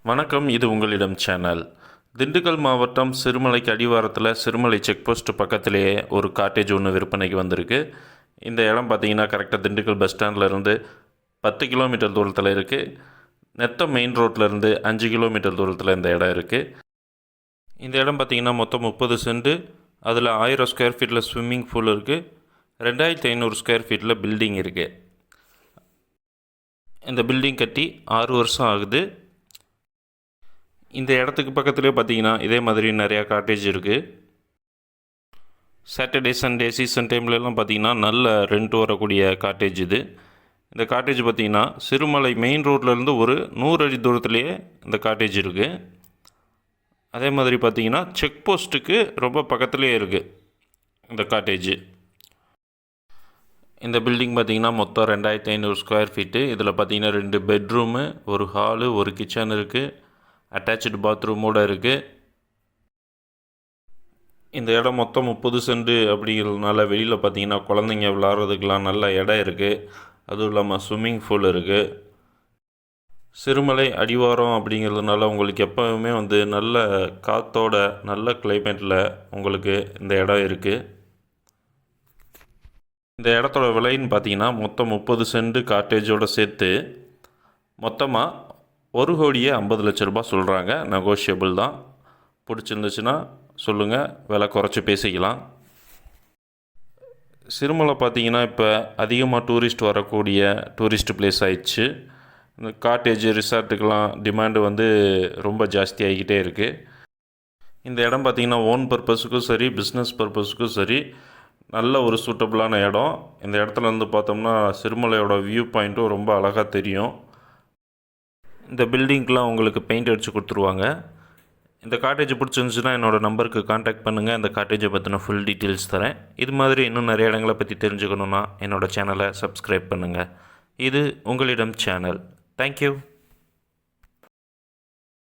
வணக்கம், இது உங்களிடம் சேனல். திண்டுக்கல் மாவட்டம் சிறுமலைக்கு அடிவாரத்தில் சிறுமலை செக் போஸ்ட் பக்கத்திலேயே ஒரு காட்டேஜ் ஒன்று விற்பனைக்கு வந்திருக்கு. இந்த இடம் பார்த்திங்கன்னா கரெக்டாக திண்டுக்கல் பஸ் ஸ்டாண்ட்லேருந்து 10 கிலோமீட்டர் தூரத்தில் இருக்குது. நெத்தம் மெயின் ரோட்லேருந்து 5 கிலோமீட்டர் தூரத்தில் இந்த இடம் இருக்குது. இந்த இடம் பார்த்திங்கன்னா மொத்தம் 30 சென்ட். அதில் 1000 ஸ்கொயர் ஃபீட்டில் ஸ்விம்மிங் பூல் இருக்குது. 2500 ஸ்கொயர் ஃபீட்டில் பில்டிங் இருக்குது. இந்த பில்டிங் கட்டி 6 வருஷம் ஆகுது. இந்த இடத்துக்கு பக்கத்துலேயே பார்த்தீங்கன்னா இதே மாதிரி நிறையா காட்டேஜ் இருக்குது. சாட்டர்டே சண்டே சீசன் டைம்லலாம் பார்த்திங்கன்னா நல்ல ரெண்ட் வரக்கூடிய காட்டேஜ் இது. இந்த காட்டேஜ் பார்த்திங்கன்னா சிறுமலை மெயின் ரோட்லேருந்து ஒரு 100 அடி தூரத்துலேயே இந்த காட்டேஜ் இருக்குது. அதே மாதிரி பார்த்திங்கன்னா செக் போஸ்ட்டுக்கு ரொம்ப பக்கத்துலேயே இருக்குது இந்த காட்டேஜ். இந்த பில்டிங் பார்த்திங்கன்னா மொத்தம் 2500 ஸ்கொயர் ஃபீட்டு. இதில் பார்த்திங்கன்னா 2 பெட்ரூமு, ஒரு ஹாலு, ஒரு கிச்சன் இருக்குது. அட்டாச்சு பாத்ரூமோடு இருக்குது. இந்த இடம் மொத்தம் 30 சென்ட் அப்படிங்கிறதுனால வெளியில் பார்த்தீங்கன்னா குழந்தைங்க விளாட்றதுக்கெலாம் நல்ல இடம் இருக்குது. அதுவும் இல்லாமல் ஸ்விம்மிங் பூல் இருக்குது. சிறுமலை அடிவாரம் அப்படிங்கிறதுனால உங்களுக்கு எப்போவுமே நல்ல காற்றோட நல்ல கிளைமேட்டில் உங்களுக்கு இந்த இடம் இருக்குது. இந்த இடத்தோட விலைன்னு பார்த்தீங்கன்னா மொத்தம் 30 சென்ட் காட்டேஜோடு சேர்த்து மொத்தமாக 1,50,00,000 சொல்கிறாங்க. நெகோஷியபிள் தான். பிடிச்சிருந்துச்சுன்னா சொல்லுங்கள், விலை குறைச்சி பேசிக்கலாம். சிறுமலை பார்த்திங்கன்னா இப்போ அதிகமாக டூரிஸ்ட் வரக்கூடிய டூரிஸ்ட் பிளேஸ் ஆயிடுச்சு. இந்த காட்டேஜ் ரிசார்ட்டுக்கெலாம் டிமாண்டு ரொம்ப ஜாஸ்தி ஆகிக்கிட்டே இருக்குது. இந்த இடம் பார்த்திங்கன்னா ஓன் பர்பஸுக்கும் சரி, பிஸ்னஸ் பர்பஸுக்கும் சரி நல்ல ஒரு சூட்டபுளான இடம். இந்த இடத்துல பார்த்தோம்னா சிறுமலையோட வியூ பாயிண்ட்டும் ரொம்ப அழகாக தெரியும். இந்த பில்டிங்க்கெலாம் உங்களுக்கு பெயிண்ட் அடித்து கொடுத்துருவாங்க. இந்த காட்டேஜ் பிடிச்சிருந்துச்சுன்னா என்னோடய நம்பருக்கு காண்டாக்ட் பண்ணுங்கள். இந்த காட்டேஜை பற்றின ஃபுல் டீட்டெயில்ஸ் தரேன். இது மாதிரி இன்னும் நிறைய இடங்களை பற்றி தெரிஞ்சுக்கணுன்னா என்னோடய சேனலை சப்ஸ்கிரைப் பண்ணுங்கள். இது உங்களிடம் சேனல். தேங்க்யூ.